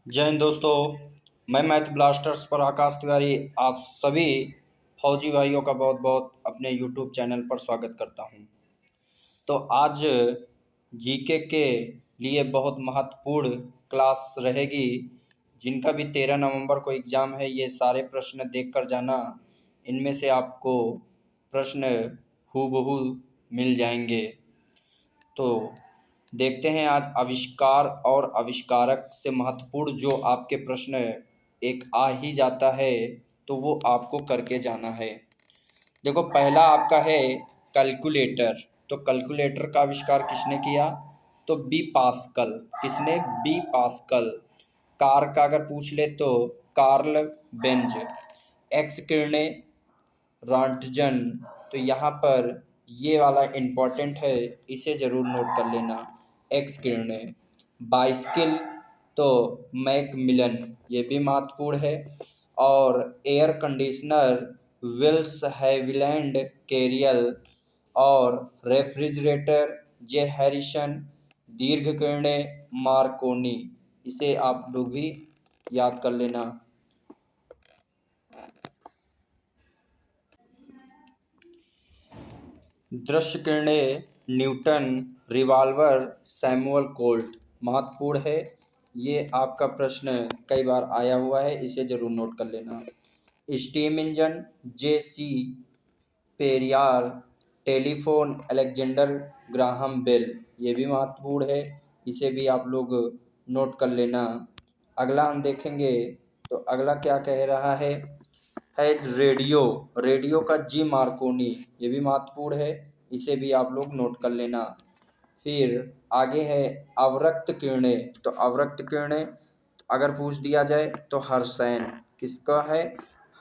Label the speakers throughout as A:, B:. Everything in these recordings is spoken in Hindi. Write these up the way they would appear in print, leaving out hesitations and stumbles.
A: जय हिंद दोस्तों। मैं मैथ ब्लास्टर्स पर आकाश तिवारी आप सभी फौजी भाइयों का बहुत बहुत अपने यूट्यूब चैनल पर स्वागत करता हूं। तो आज जीके के लिए बहुत महत्वपूर्ण क्लास रहेगी। जिनका भी 13 नवंबर को एग्ज़ाम है, ये सारे प्रश्न देख कर जाना। इनमें से आपको प्रश्न हूबहू मिल जाएंगे। तो देखते हैं आज आविष्कार और आविष्कारक से महत्वपूर्ण जो आपके प्रश्न एक आ ही जाता है, तो वो आपको करके जाना है। देखो, पहला आपका है कैलकुलेटर। तो कैलकुलेटर का आविष्कार किसने किया? तो बी पास्कल। किसने? B Pascal. कार का अगर पूछ ले तो कार्ल बेंज। एक्स किरणें, रॉन्टजन। तो यहाँ पर ये वाला इम्पोर्टेंट है, इसे ज़रूर नोट कर लेना। एक्स किरणें। बाइसिकल तो मैकमिलन, ये भी महत्वपूर्ण है। और air conditioner Willis Haviland Carrier. और रेफ्रिजरेटर जे हैरिसन। दीर्घ किरणें मार्कोनी। इसे आप लोग भी याद कर लेना। दृश्य किरणें न्यूटन। Revolver Samuel Colt. महत्वपूर्ण है, ये आपका प्रश्न कई बार आया हुआ है, इसे ज़रूर नोट कर लेना। Steam engine J C Periyar. Telephone Alexander Graham Bell, ये भी महत्वपूर्ण है, इसे भी आप लोग नोट कर लेना। अगला हम देखेंगे तो अगला क्या कह रहा है रेडियो। रेडियो का जी मार्कोनी, ये भी महत्वपूर्ण है, इसे भी आप लोग नोट कर लेना। फिर आगे है अवरक्त किरणें। तो अवरक्त किरणें अगर पूछ दिया जाए तो हर्सैन। किसका है?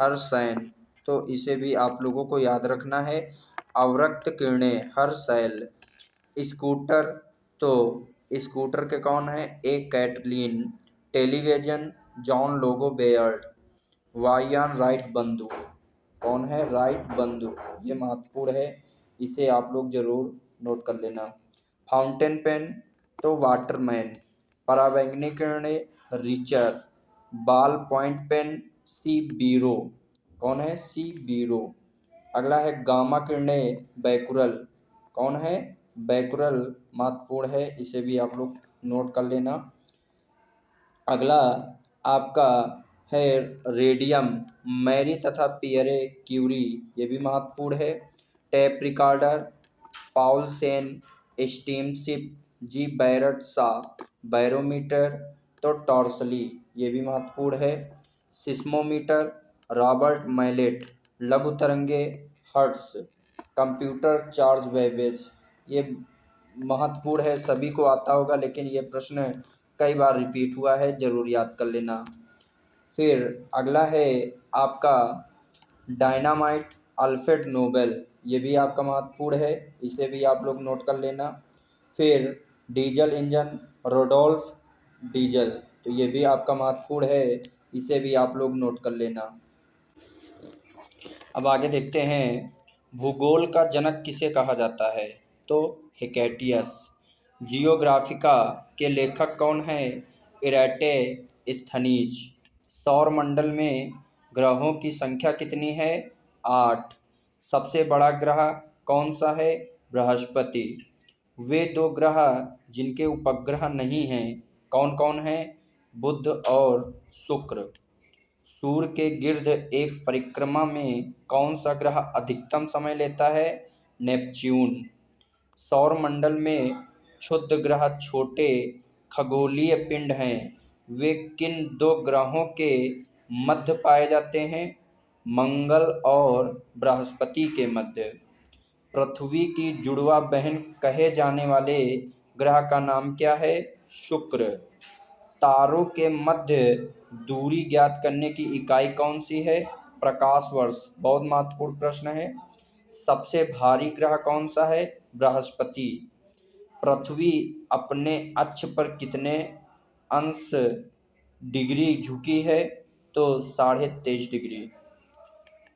A: हर्सैन। तो इसे भी आप लोगों को याद रखना है, अवरक्त किरणें हर्सैल। स्कूटर तो स्कूटर के कौन है? ए कैटलीन। टेलीविजन जॉन लोगो बेयर्ड। वायान राइट बंधु। कौन है? राइट बंधु, ये महत्वपूर्ण है, इसे आप लोग जरूर नोट कर लेना। फाउंटेन पेन तो वाटरमैन। पराबैंगनी किरणें रिचर। बॉल पॉइंट पेन सी बीरो। कौन है? सी बीरो। अगला है गामा किरणें बैकुरल। कौन है? बैकुरल महत्वपूर्ण है, इसे भी आप लोग नोट कर लेना। अगला आपका है रेडियम। मैरी तथा पियरे क्यूरी, ये भी महत्वपूर्ण है। Tape recorder Poulsen. Steamship G Barrett सा। बैरोमीटर तो टॉर्सली, ये भी महत्वपूर्ण है। Seismometer Robert Mallet. लघु तरंगे हर्ट्स। कंप्यूटर चार्ल्स बेबेज, ये महत्वपूर्ण है, सभी को आता होगा, लेकिन ये प्रश्न कई बार रिपीट हुआ है, ज़रूर याद कर लेना। फिर अगला है आपका डायनामाइट अल्फ्रेड नोबेल, ये भी आपका महत्वपूर्ण है, इसे भी आप लोग नोट कर लेना। फिर डीजल इंजन रोडोल्फ डीजल, तो ये भी आपका महत्वपूर्ण है, इसे भी आप लोग नोट कर लेना। अब आगे देखते हैं भूगोल का जनक किसे कहा जाता है? तो हिकैटियस। जियोग्राफिका के लेखक कौन है? इराटोस्थेनीज। सौर मंडल में ग्रहों की संख्या कितनी है? 8। सबसे बड़ा ग्रह कौन सा है? बृहस्पति। वे दो ग्रह जिनके उपग्रह नहीं हैं कौन कौन हैं? बुध और शुक्र। सूर्य के गिर्द एक परिक्रमा में कौन सा ग्रह अधिकतम समय लेता है? नेपच्यून। सौर मंडल में क्षुद्र ग्रह छोटे खगोलीय पिंड हैं, वे किन दो ग्रहों के मध्य पाए जाते हैं? मंगल और बृहस्पति के मध्य। पृथ्वी की जुड़वा बहन कहे जाने वाले ग्रह का नाम क्या है? शुक्र। तारों के मध्य दूरी ज्ञात करने की इकाई कौन सी है? प्रकाश वर्ष। बहुत महत्वपूर्ण प्रश्न है। सबसे भारी ग्रह कौन सा है? बृहस्पति। पृथ्वी अपने अक्ष पर कितने अंश डिग्री झुकी है? तो 23.5 डिग्री।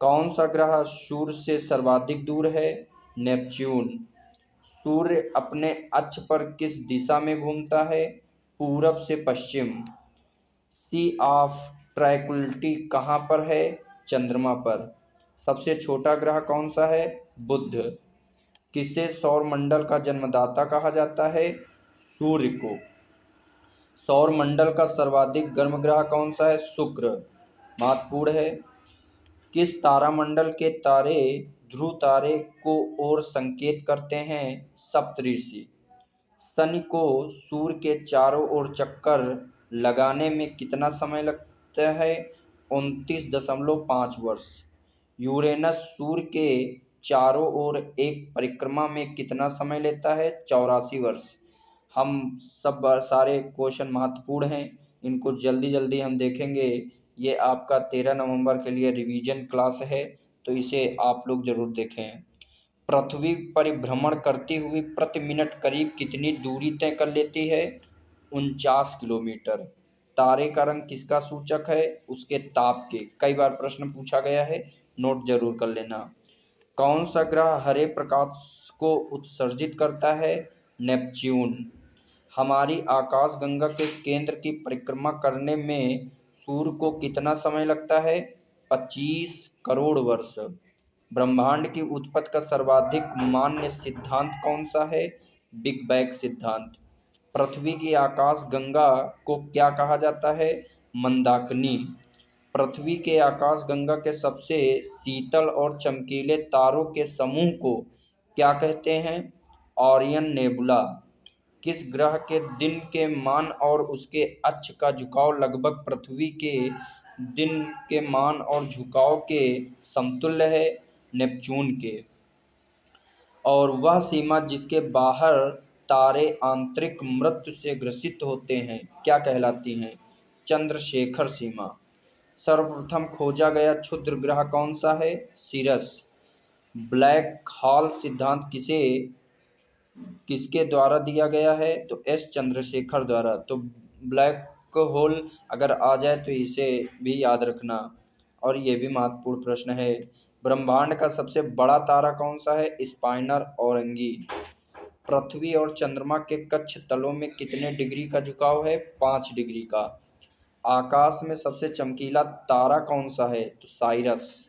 A: कौन सा ग्रह सूर्य से सर्वाधिक दूर है? नेपच्यून। सूर्य अपने अक्ष पर किस दिशा में घूमता है? पूरब से पश्चिम। सी ऑफ ट्रैंक्विलिटी कहाँ पर है? चंद्रमा पर। सबसे छोटा ग्रह कौन सा है? बुध। किसे सौर मंडल का जन्मदाता कहा जाता है? सूर्य को। सौर मंडल का सर्वाधिक गर्म ग्रह कौन सा है? शुक्र। महत्वपूर्ण है। किस तारामंडल के तारे ध्रुव तारे को ओर संकेत करते हैं? सप्तऋषि। शनि को सूर्य के चारों ओर चक्कर लगाने में कितना समय लगता है? 29.5 वर्ष। यूरेनस सूर्य के चारों ओर एक परिक्रमा में कितना समय लेता है? 84 वर्ष। हम सब सारे क्वेश्चन महत्वपूर्ण हैं, इनको जल्दी जल्दी हम देखेंगे। ये आपका 13 नवंबर के लिए रिवीजन क्लास है, तो इसे आप लोग जरूर देखें। पृथ्वी परिभ्रमण करती हुई प्रति मिनट करीब कितनी दूरी तय कर लेती है? 49 किलोमीटर। तारे का रंग किसका सूचक है? उसके ताप के। कई बार प्रश्न पूछा गया है, नोट जरूर कर लेना। कौन सा ग्रह हरे प्रकाश को उत्सर्जित करता है? नेपच्यून। हमारी आकाशगंगा के केंद्र की परिक्रमा करने में सूर्य को कितना समय लगता है? 25 करोड़ वर्ष। ब्रह्मांड की उत्पत्ति का सर्वाधिक मान्य सिद्धांत कौन सा है? बिग बैंग सिद्धांत। पृथ्वी की आकाशगंगा को क्या कहा जाता है? मंदाकिनी। पृथ्वी के आकाशगंगा के सबसे शीतल और चमकीले तारों के समूह को क्या कहते हैं? Orion nebula. किस ग्रह के दिन के मान और उसके अक्ष का झुकाव लगभग पृथ्वी के दिन के मान और झुकाव के समतुल्य है? नेपच्यून के। और वह सीमा जिसके बाहर तारे आंतरिक मृत्यु से ग्रसित होते हैं क्या कहलाती हैं? चंद्रशेखर सीमा। सर्वप्रथम खोजा गया क्षुद्र ग्रह कौन सा है? सीरस। ब्लैक होल सिद्धांत किसके द्वारा दिया गया है? तो एस चंद्रशेखर द्वारा। तो ब्लैक होल अगर आ जाए तो इसे भी याद रखना, और ये भी महत्वपूर्ण प्रश्न है। ब्रह्मांड का सबसे बड़ा तारा कौन सा है? स्पाइनर औरंगी। पृथ्वी और चंद्रमा के कक्ष तलों में कितने डिग्री का झुकाव है? 5 डिग्री का। आकाश में सबसे चमकीला तारा कौन सा है? तो साइरस,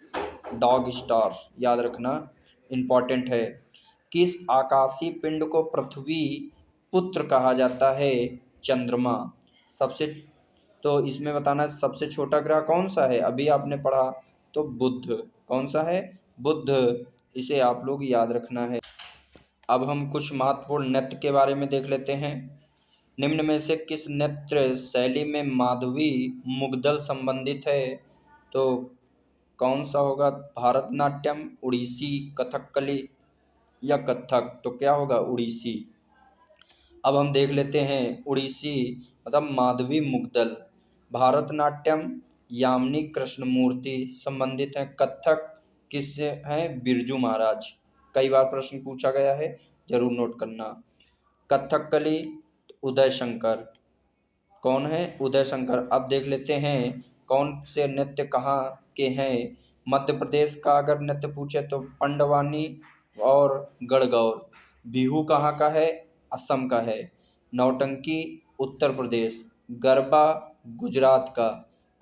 A: डॉग स्टार, याद रखना, इम्पॉर्टेंट है। किस आकाशीय पिंड को पृथ्वी पुत्र कहा जाता है? चंद्रमा। सबसे तो इसमें बताना सबसे छोटा ग्रह कौन सा है? अभी आपने पढ़ा, तो बुध। कौन सा है? बुध। इसे आप लोग याद रखना है। अब हम कुछ महत्वपूर्ण नृत्य के बारे में देख लेते हैं। निम्न में से किस नृत्य शैली में माधवी मुग्दल संबंधित है? तो कौन सा होगा? भारतनाट्यम, उड़ीसी, कथकली या कथक? तो क्या होगा? उड़ीसी। अब हम देख लेते हैं उड़ीसी मतलब माधवी मुग्दल। भारतनाट्यम यामिनी कृष्णमूर्ति संबंधित है। कथक किससे है? बिरजू महाराज। कई बार प्रश्न पूछा गया है, जरूर नोट करना। कथकली उदय शंकर। कौन है? उदय शंकर। अब देख लेते हैं कौन से नृत्य कहाँ के हैं। मध्य प्रदेश का अगर नृत्य पूछे तो पंडवानी और गणगौर। बिहू कहाँ का है? असम का है। नौटंकी उत्तर प्रदेश। गरबा गुजरात का।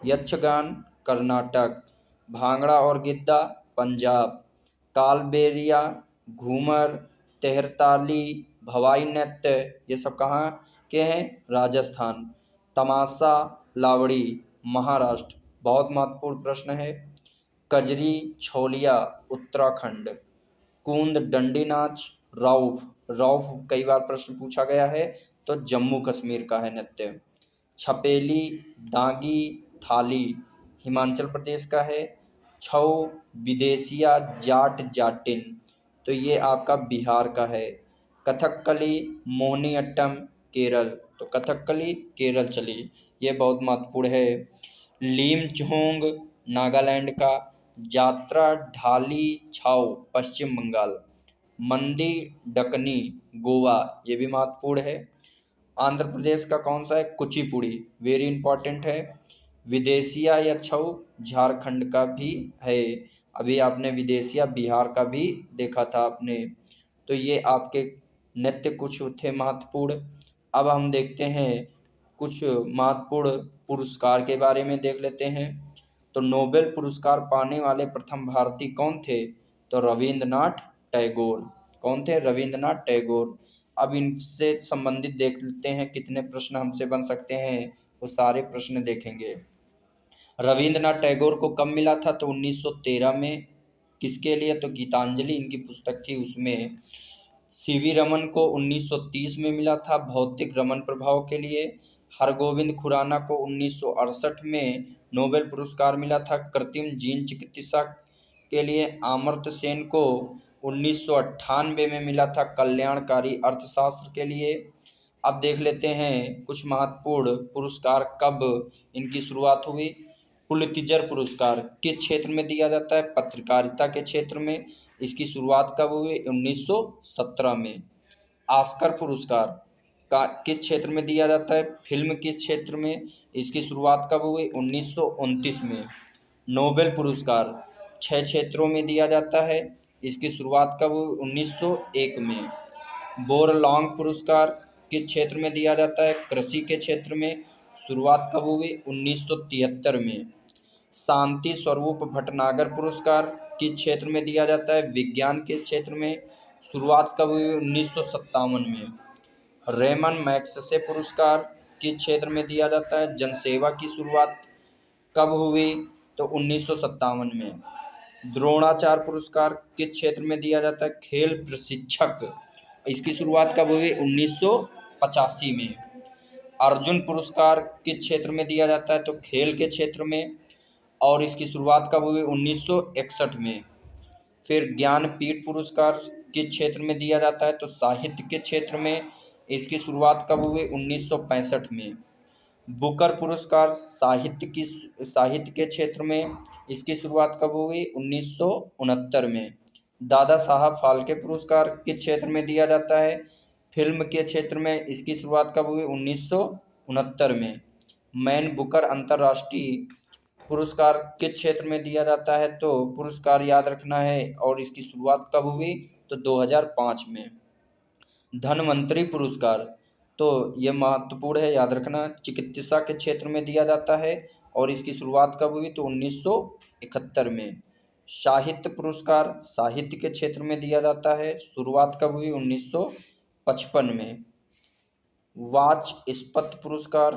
A: यक्षगान कर्नाटक। भांगड़ा और गिद्दा पंजाब। कालबेलिया, घूमर, तेहरताली, भवाई नृत्य ये सब कहाँ के हैं? राजस्थान। तमाशा लावड़ी महाराष्ट्र। बहुत महत्वपूर्ण प्रश्न है। कजरी छोलिया उत्तराखंड। कूंद डंडी नाच रौफ। रौफ कई बार प्रश्न पूछा गया है, तो जम्मू कश्मीर का है नृत्य। छपेली डांगी थाली हिमाचल प्रदेश का है। छऊ विदेशिया जाट जाटिन, तो ये आपका बिहार का है। कथकली मोहिनीअट्टम केरल, तो कथकली केरल चली, ये बहुत महत्वपूर्ण है। लीमझोंग नागालैंड का। यात्रा ढाली छाऊ पश्चिम बंगाल। मंदी डकनी गोवा, ये भी महत्वपूर्ण है। आंध्र प्रदेश का कौन सा है? कुचिपुड़ी, वेरी इंपॉर्टेंट है। विदेशिया या छऊ झारखंड का भी है। अभी आपने विदेशिया बिहार का भी देखा था आपने। तो ये आपके नृत्य कुछ थे महत्वपूर्ण। अब हम देखते हैं कुछ महत्वपूर्ण पुरस्कार के बारे में देख लेते हैं। तो नोबेल पुरस्कार पाने वाले प्रथम भारतीय कौन थे? तो रविंद्रनाथ टैगोर। कौन थे? रविंद्रनाथ टैगोर। अब इनसे संबंधित देख लेते हैं कितने प्रश्न हमसे बन सकते हैं, वो सारे प्रश्न देखेंगे। रविंद्रनाथ टैगोर को कब मिला था? तो 1913 में। किसके लिए? तो गीतांजलि इनकी पुस्तक थी उसमें। सीवी रमन को 1930 में मिला था भौतिक रमन प्रभाव के लिए। हरगोविंद खुराना को 1968 में नोबेल पुरस्कार मिला था कृत्रिम जीन चिकित्सा के लिए। अमर्त्य सेन को 1998 में मिला था कल्याणकारी अर्थशास्त्र के लिए। अब देख लेते हैं कुछ महत्वपूर्ण पुरस्कार कब इनकी शुरुआत हुई। पुलित्जर पुरस्कार किस क्षेत्र में दिया जाता है? पत्रकारिता के क्षेत्र में। इसकी शुरुआत कब हुई? 1917 में। ऑस्कर पुरस्कार का किस क्षेत्र में दिया जाता है? फिल्म के क्षेत्र में। इसकी शुरुआत कब हुई? 1929 में। नोबेल पुरस्कार 6 क्षेत्रों में दिया जाता है। इसकी शुरुआत कब हुई? 1901 में। बोरलॉन्ग पुरस्कार किस क्षेत्र में दिया जाता है? कृषि के क्षेत्र में। शुरुआत कब हुई? 1973 में। शांति स्वरूप भटनागर पुरस्कार किस क्षेत्र में दिया जाता है? विज्ञान के क्षेत्र में। शुरुआत कब हुई? 1957 में। रेमन मैग्सेसे पुरस्कार किस क्षेत्र में दिया जाता है? जनसेवा की शुरुआत कब हुई? तो 1957 में। द्रोणाचार्य पुरस्कार किस क्षेत्र में दिया जाता है? खेल प्रशिक्षक। इसकी शुरुआत कब हुई? 1985 में। अर्जुन पुरस्कार किस क्षेत्र में दिया जाता है? तो खेल के क्षेत्र में। और इसकी शुरुआत कब हुई? 1961 में। फिर ज्ञानपीठ पुरस्कार किस क्षेत्र में दिया जाता है? तो साहित्य के क्षेत्र में। इसकी शुरुआत कब हुई? 1965 में। बुकर पुरस्कार साहित्य के क्षेत्र में। इसकी शुरुआत कब हुई? 1969 में। दादा साहब फाल्के पुरस्कार किस क्षेत्र में दिया जाता है? फिल्म के क्षेत्र में। इसकी शुरुआत कब हुई? 1969 में। मैन बुकर अंतर्राष्ट्रीय पुरस्कार किस क्षेत्र में दिया जाता है? तो पुरस्कार याद रखना है और इसकी शुरुआत कब हुई? तो 2005 में। धनवंतरी पुरस्कार तो ये महत्वपूर्ण है, याद रखना। चिकित्सा के क्षेत्र में दिया जाता है और इसकी शुरुआत कब हुई? तो 1971 में। साहित्य पुरस्कार साहित्य के क्षेत्र में दिया जाता है। शुरुआत कब हुई? 1955 में। वाचस्पति पुरस्कार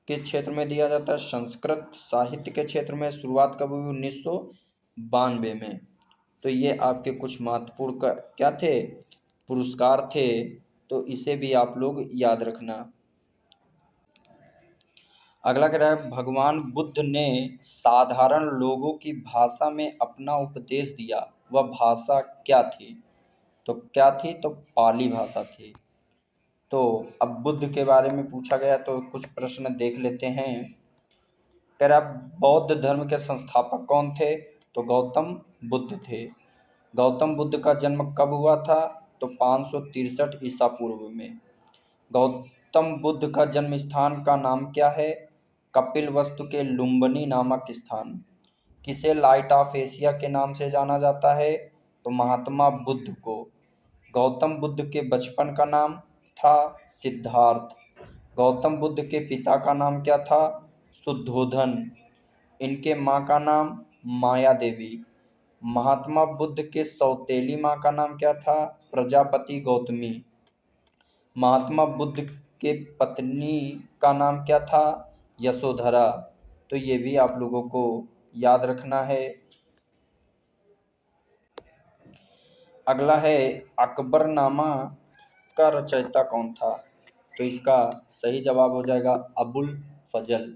A: किस क्षेत्र में दिया जाता है? संस्कृत साहित्य के क्षेत्र में। शुरुआत कब हुई? 1992 में। तो ये आपके कुछ महत्वपूर्ण क्या थे? पुरस्कार थे। तो इसे भी आप लोग याद रखना। अगला कह रहा है भगवान बुद्ध ने साधारण लोगों की भाषा में अपना उपदेश दिया, वह भाषा क्या थी? तो क्या थी? तो पाली भाषा थी। तो अब बुद्ध के बारे में पूछा गया तो कुछ प्रश्न देख लेते हैं। कह रहा बौद्ध धर्म के संस्थापक कौन थे? तो गौतम बुद्ध थे। गौतम बुद्ध का जन्म कब हुआ था? तो 563 ईसा पूर्व में। गौतम बुद्ध का जन्म स्थान का नाम क्या है? कपिलवस्तु के लुम्बिनी नामक स्थान। किसे लाइट ऑफ एशिया के नाम से जाना जाता है? तो महात्मा बुद्ध को। गौतम बुद्ध के बचपन का नाम था सिद्धार्थ। गौतम बुद्ध के पिता का नाम क्या था? शुद्धोधन। इनके माँ का नाम माया देवी। महात्मा बुद्ध के सौतेली माँ का नाम क्या था? प्रजापति गौतमी। महात्मा बुद्ध के पत्नी का नाम क्या था? यशोधरा। तो ये भी आप लोगों को याद रखना है। अगला है अकबरनामा का रचयिता कौन था? तो इसका सही जवाब हो जाएगा अबुल फजल।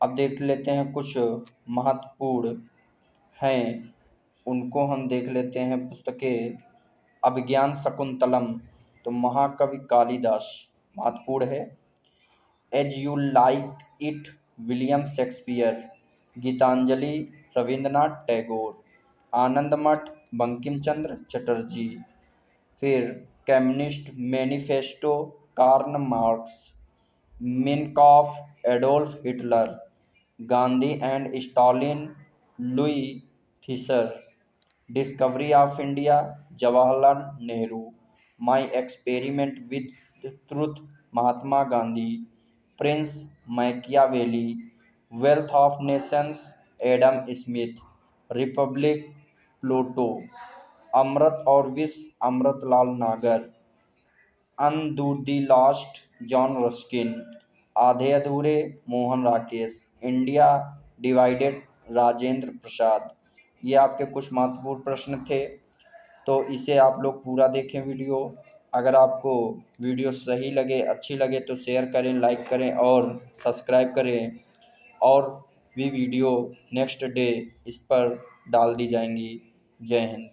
A: अब देख लेते हैं कुछ महत्वपूर्ण हैं, उनको हम देख लेते हैं पुस्तकें। अभिज्ञान शकुंतलम तो महाकवि कालिदास महत्वपूर्ण है। As you like it William Shakespeare. Gitanjali Rabindranath Tagore. Anand Math Bankim Chandra Chatterjee. फिर communist manifesto Karl Marx. Mein Kampf Adolf Hitler. Gandhi and Stalin Louis Fischer. Discovery of India Jawaharlal Nehru. My experiment with truth Mahatma Gandhi. Prince Machiavelli, wealth of nations Adam Smith, republic Pluto, Amrit और Vish Amritlal Nagar, unto the last John Ruskin, Adhe Adhure Mohan Rakesh, India divided Rajendra Prasad. ये आपके कुछ महत्वपूर्ण प्रश्न थे। तो इसे आप लोग पूरा देखें वीडियो। अगर आपको वीडियो सही लगे, अच्छी लगे तो शेयर करें, लाइक करें और सब्सक्राइब करें। और भी वीडियो नेक्स्ट डे इस पर डाल दी जाएंगी। जय हिंद।